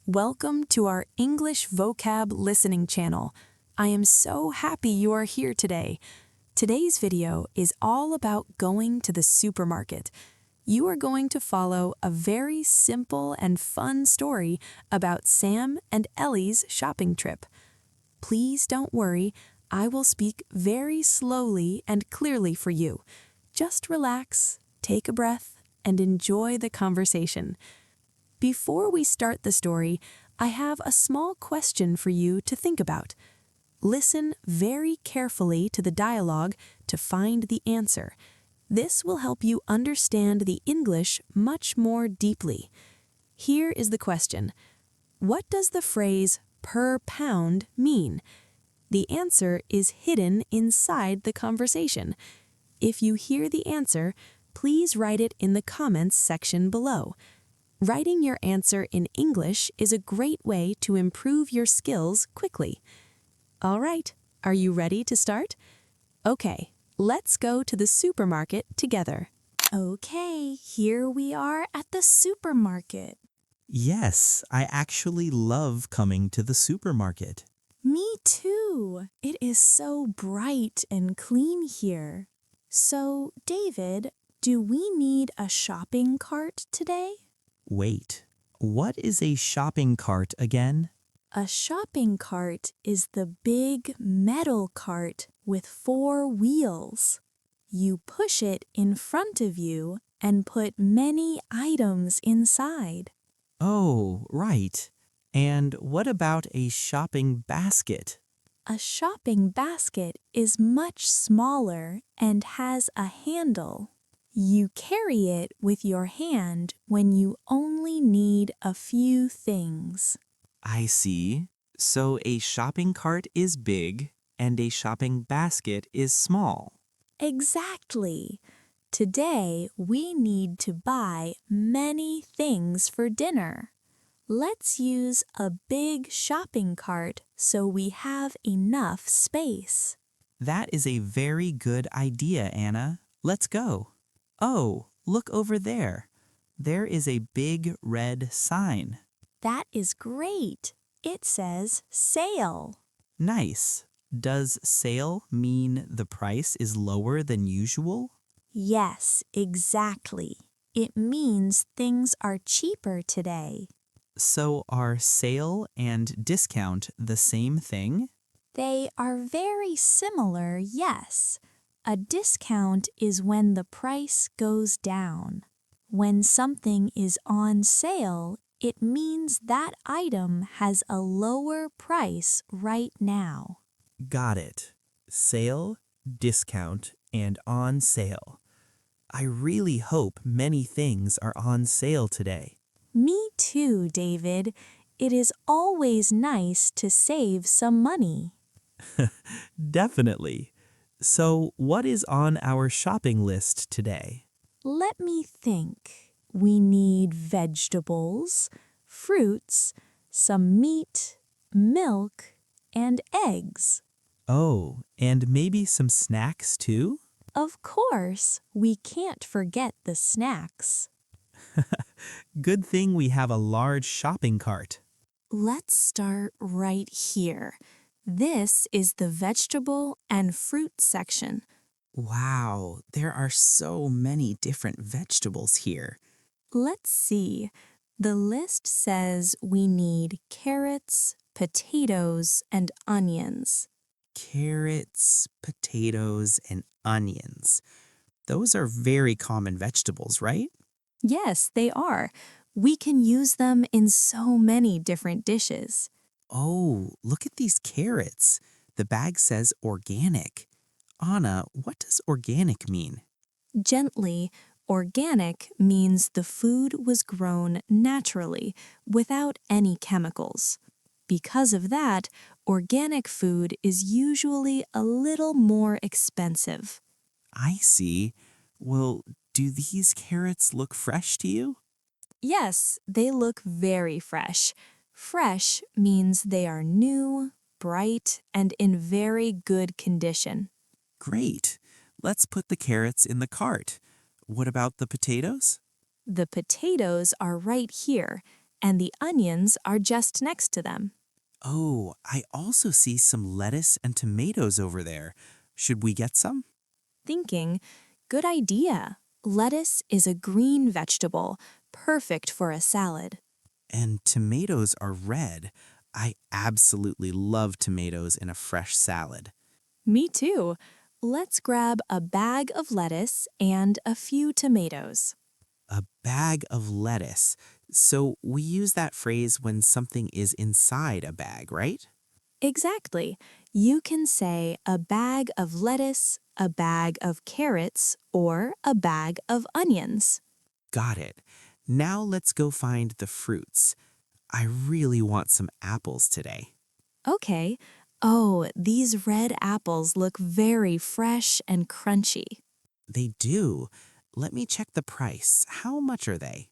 Welcome to our English Vocab listening channel. I am so happy you are here today. Today's video is all about going to the supermarket. You are going to follow a very simple and fun story about Sam and Ellie's shopping trip. Please don't worry, I will speak very slowly and clearly for you. Just relax, take a breath, and enjoy the conversation. Before we start the story, I have a small question for you to think about. Listen very carefully to the dialogue to find the answer. This will help you understand the English much more deeply. Here is the question. What does the phrase per pound mean? The answer is hidden inside the conversation. If you hear the answer, please write it in the comments section below. Writing your answer in English is a great way to improve your skills quickly. All right, are you ready to start? Okay, let's go to the supermarket together. Okay, here we are at the supermarket. Yes, I actually love coming to the supermarket. Me too. It is so bright and clean here. So, David, do we need a shopping cart today? Wait, what is a shopping cart again? A shopping cart is the big metal cart with 4 wheels. You push it in front of you and put many items inside. Oh, right. And what about a shopping basket? A shopping basket is much smaller and has a handle. You carry it with your hand when you only need a few things. I see. So a shopping cart is big and a shopping basket is small. Exactly. Today we need to buy many things for dinner. Let's use a big shopping cart so we have enough space. That is a very good idea, Anna. Let's go. Oh, look over there. There is a big red sign. That is great. It says sale. Nice. Does sale mean the price is lower than usual? Yes, exactly. It means things are cheaper today. So are sale and discount the same thing? They are very similar, yes. A discount is when the price goes down. When something is on sale, it means that item has a lower price right now. Got it. Sale, discount, and on sale. I really hope many things are on sale today. Me too, David. It is always nice to save some money. Definitely. So, what is on our shopping list today? Let me think. We need vegetables, fruits, some meat, milk, and eggs. Oh, and maybe some snacks too? Of course, we can't forget the snacks. Good thing we have a large shopping cart. Let's start right here. This is the vegetable and fruit section. Wow, there are so many different vegetables here. Let's see. The list says we need carrots, potatoes, and onions. Carrots, potatoes, and onions. Those are very common vegetables, right? Yes, they are. We can use them in so many different dishes. Oh, look at these carrots. The bag says organic. Anna, what does organic mean? Gently, organic means the food was grown naturally, without any chemicals. Because of that, organic food is usually a little more expensive. I see. Well, do these carrots look fresh to you? Yes, they look very fresh. Fresh means they are new, bright, and in very good condition. Great. Let's put the carrots in the cart. What about the potatoes? The potatoes are right here, and the onions are just next to them. Oh, I also see some lettuce and tomatoes over there. Should we get some? Thinking, good idea. Lettuce is a green vegetable, perfect for a salad. And tomatoes are red. I absolutely love tomatoes in a fresh salad. Me too. Let's grab a bag of lettuce and a few tomatoes. A bag of lettuce. So we use that phrase when something is inside a bag, right? Exactly. You can say a bag of lettuce, a bag of carrots, or a bag of onions. Got it. Now let's go find the fruits. I really want some apples today. Okay. Oh, these red apples look very fresh and crunchy. They do. Let me check the price. How much are they?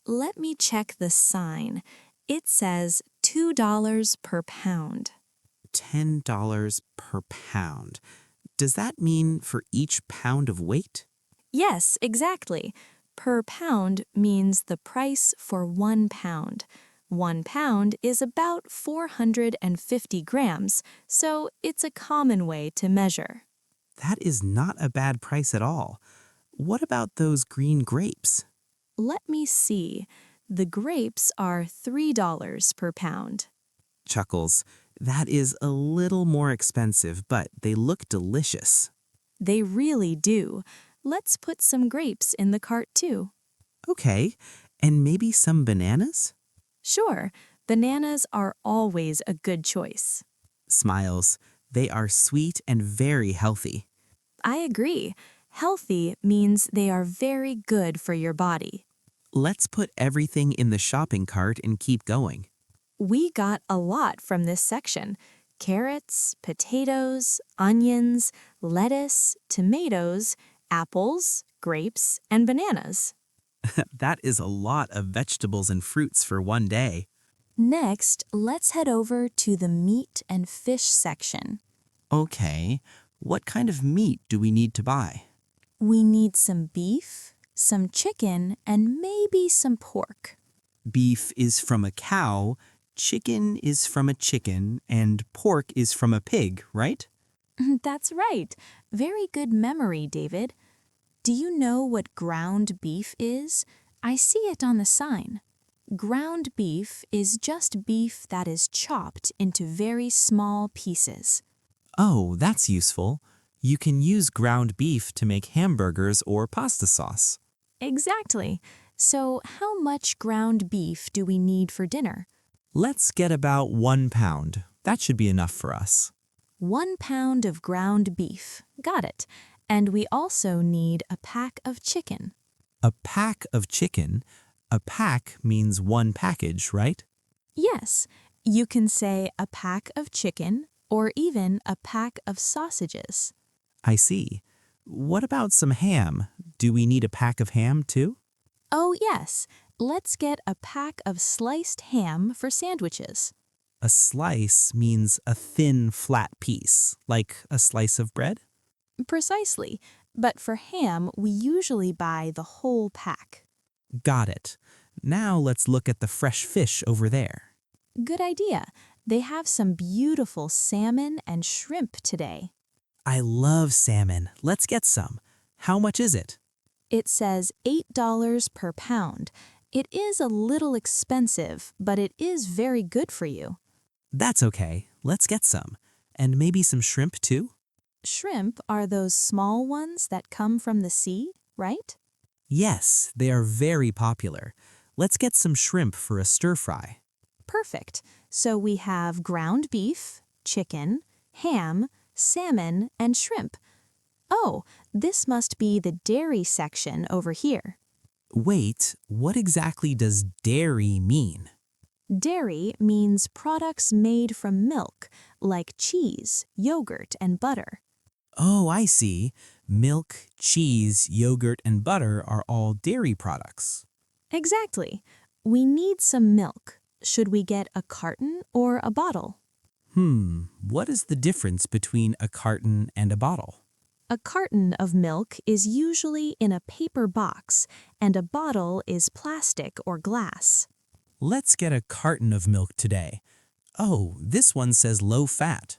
Let me check the sign. It says $2 per pound. $10 per pound. Does that mean for each pound of weight? Yes, exactly. Per pound means the price for 1 pound. 1 pound is about 450 grams, so it's a common way to measure. That is not a bad price at all. What about those green grapes? Let me see. The grapes are $3 per pound. Chuckles. That is a little more expensive, but they look delicious. They really do. Let's put some grapes in the cart too. Okay, and maybe some bananas? Sure, bananas are always a good choice. Smiles. They are sweet and very healthy. I agree. Healthy means they are very good for your body. Let's put everything in the shopping cart and keep going. We got a lot from this section. Carrots, potatoes, onions, lettuce, tomatoes, apples, grapes, and bananas. That is a lot of vegetables and fruits for one day. Next, let's head over to the meat and fish section. Okay, what kind of meat do we need to buy? We need some beef, some chicken, and maybe some pork. Beef is from a cow, chicken is from a chicken, and pork is from a pig, right? That's right. Very good memory, David. Do you know what ground beef is? I see it on the sign. Ground beef is just beef that is chopped into very small pieces. Oh, that's useful. You can use ground beef to make hamburgers or pasta sauce. Exactly. So how much ground beef do we need for dinner? Let's get about 1 pound. That should be enough for us. 1 pound of ground beef. Got it. And we also need a pack of chicken. A pack of chicken. A pack means one package, right? Yes, you can say a pack of chicken or even a pack of sausages. I see. What about some ham? Do we need a pack of ham too? Oh yes, let's get a pack of sliced ham for sandwiches. A slice means a thin, flat piece, like a slice of bread? Precisely, but for ham we usually buy the whole pack. Got it. Now let's look at the fresh fish over there. Good idea. They have some beautiful salmon and shrimp today. I love salmon. Let's get some. How much is it? It says $8 per pound. It is a little expensive, but it is very good for you. That's okay. Let's get some. And maybe some shrimp too? Shrimp are those small ones that come from the sea, right? Yes, they are very popular. Let's get some shrimp for a stir-fry. Perfect. So we have ground beef, chicken, ham, salmon, and shrimp. Oh, this must be the dairy section over here. Wait, what exactly does dairy mean? Dairy means products made from milk, like cheese, yogurt, and butter. Oh, I see. Milk, cheese, yogurt, and butter are all dairy products. Exactly. We need some milk. Should we get a carton or a bottle? What is the difference between a carton and a bottle? A carton of milk is usually in a paper box, and a bottle is plastic or glass. Let's get a carton of milk today. Oh, this one says low fat.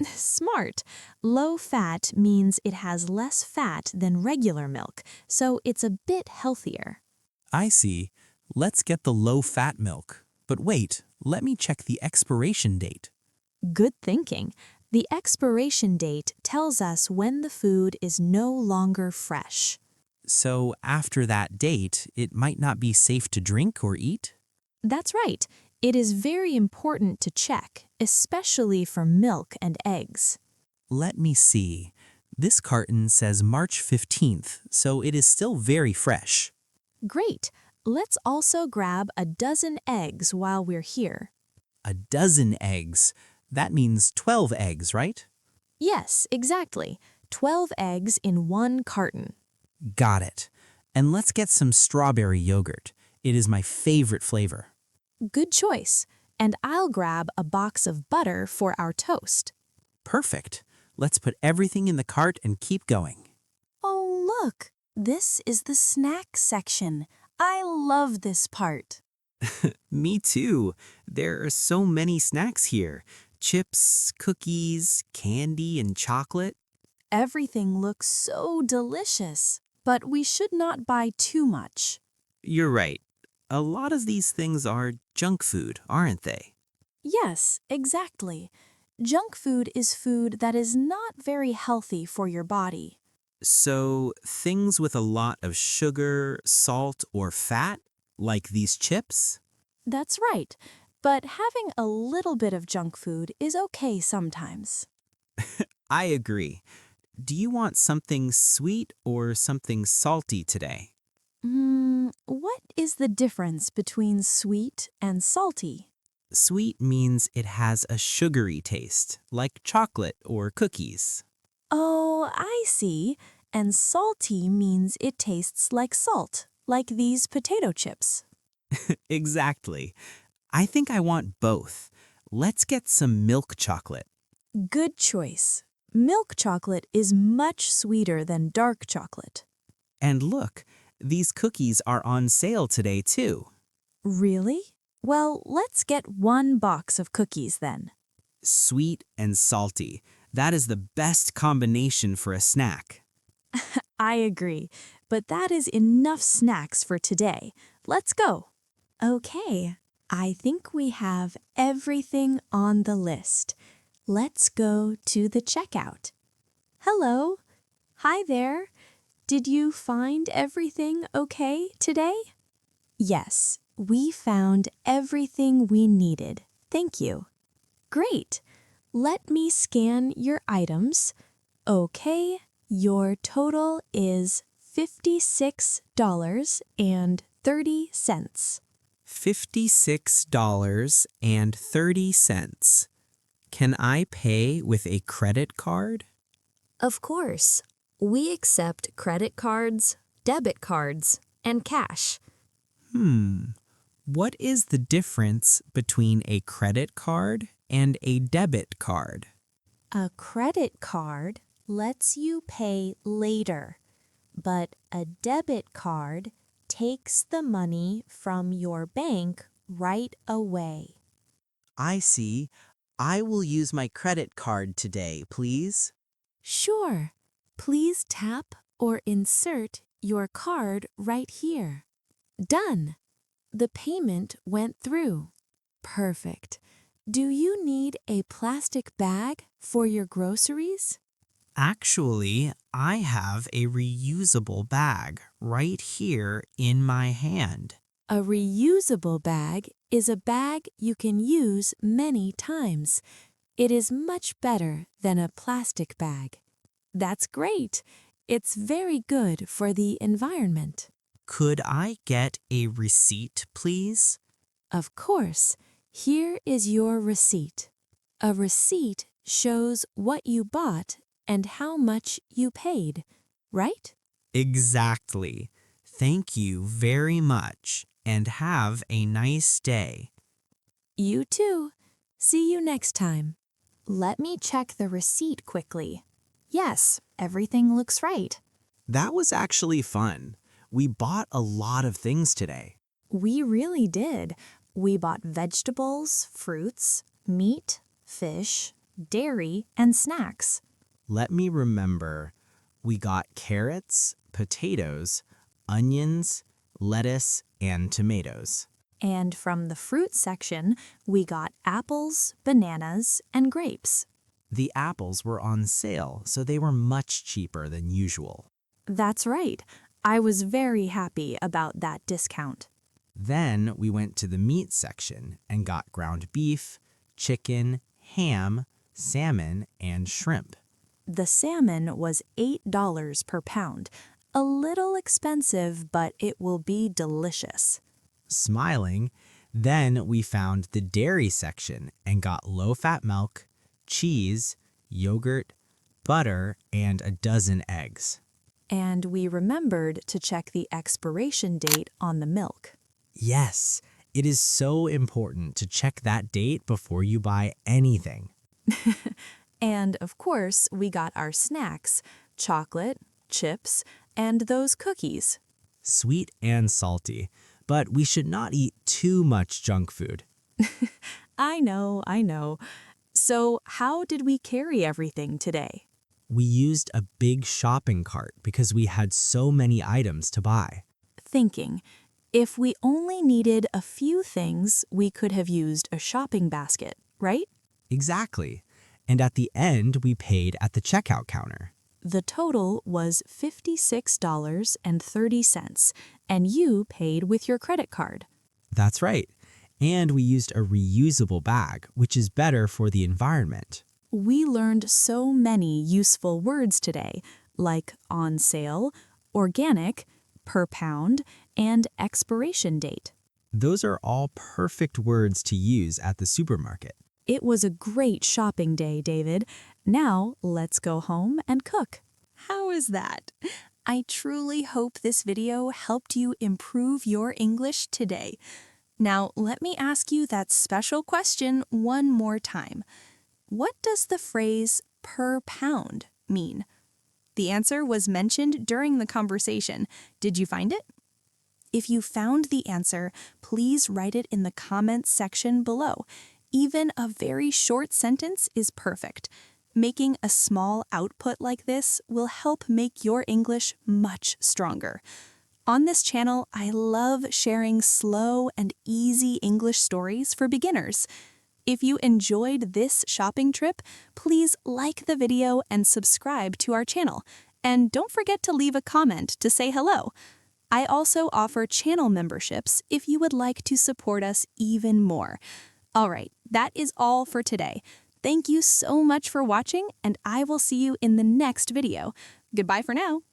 Smart. Low fat means it has less fat than regular milk, so it's a bit healthier. I see. Let's get the low-fat milk. But wait, let me check the expiration date. Good thinking. The expiration date tells us when the food is no longer fresh. So after that date, it might not be safe to drink or eat? That's right. It is very important to check, especially for milk and eggs. Let me see. This carton says March 15th, so it is still very fresh. Great. Let's also grab a dozen eggs while we're here. A dozen eggs. That means 12 eggs, right? Yes, exactly. 12 eggs in one carton. Got it. And let's get some strawberry yogurt. It is my favorite flavor. Good choice. And I'll grab a box of butter for our toast. Perfect. Let's put everything in the cart and keep going. Oh, look. This is the snack section. I love this part. Me too. There are so many snacks here. Chips, cookies, candy, and chocolate. Everything looks so delicious, but we should not buy too much. You're right. A lot of these things are junk food, aren't they? Yes, exactly. Junk food is food that is not very healthy for your body. So, things with a lot of sugar, salt, or fat, like these chips? That's right, but having a little bit of junk food is okay sometimes. I agree. Do you want something sweet or something salty today? What is the difference between sweet and salty? Sweet means it has a sugary taste, like chocolate or cookies. Oh, I see. And salty means it tastes like salt, like these potato chips. Exactly. I think I want both. Let's get some milk chocolate. Good choice. Milk chocolate is much sweeter than dark chocolate. And look, these cookies are on sale today too. Really? Well, let's get one box of cookies then. Sweet and salty. That is the best combination for a snack. I agree, but that is enough snacks for today. Let's go. Okay, I think we have everything on the list. Let's go to the checkout. Hello. Hi there. Did you find everything okay today? Yes, we found everything we needed. Thank you. Great. Let me scan your items. Okay, your total is $56.30. $56.30. Can I pay with a credit card? Of course. We accept credit cards, debit cards, and cash. What is the difference between a credit card and a debit card? A credit card lets you pay later, but a debit card takes the money from your bank right away. I see. I will use my credit card today, please. Sure. Please tap or insert your card right here. Done. The payment went through. Perfect. Do you need a plastic bag for your groceries? Actually, I have a reusable bag right here in my hand. A reusable bag is a bag you can use many times. It is much better than a plastic bag. That's great. It's very good for the environment. Could I get a receipt, please? Of course. Here is your receipt. A receipt shows what you bought and how much you paid, right? Exactly. Thank you very much, and have a nice day. You too. See you next time. Let me check the receipt quickly. Yes, everything looks right. That was actually fun. We bought a lot of things today. We really did. We bought vegetables, fruits, meat, fish, dairy, and snacks. Let me remember. We got carrots, potatoes, onions, lettuce, and tomatoes. And from the fruit section, we got apples, bananas, and grapes. The apples were on sale, so they were much cheaper than usual. That's right. I was very happy about that discount. Then we went to the meat section and got ground beef, chicken, ham, salmon, and shrimp. The salmon was $8 per pound. A little expensive, but it will be delicious. Smiling, then we found the dairy section and got low-fat milk, cheese, yogurt, butter, and a dozen eggs. And we remembered to check the expiration date on the milk. Yes, it is so important to check that date before you buy anything. And of course, we got our snacks, chocolate, chips, and those cookies. Sweet and salty, but we should not eat too much junk food. I know. So how did we carry everything today? We used a big shopping cart because we had so many items to buy. Thinking, if we only needed a few things, we could have used a shopping basket, right? Exactly. And at the end, we paid at the checkout counter. The total was $56.30, and you paid with your credit card. That's right. And we used a reusable bag, which is better for the environment. We learned so many useful words today, like on sale, organic, per pound, and expiration date. Those are all perfect words to use at the supermarket. It was a great shopping day, David. Now let's go home and cook. How is that? I truly hope this video helped you improve your English today. Now, let me ask you that special question one more time. What does the phrase per pound mean? The answer was mentioned during the conversation. Did you find it? If you found the answer, please write it in the comments section below. Even a very short sentence is perfect. Making a small output like this will help make your English much stronger. On this channel, I love sharing slow and easy English stories for beginners. If you enjoyed this shopping trip, please like the video and subscribe to our channel. And don't forget to leave a comment to say hello. I also offer channel memberships if you would like to support us even more. All right, that is all for today. Thank you so much for watching, and I will see you in the next video. Goodbye for now.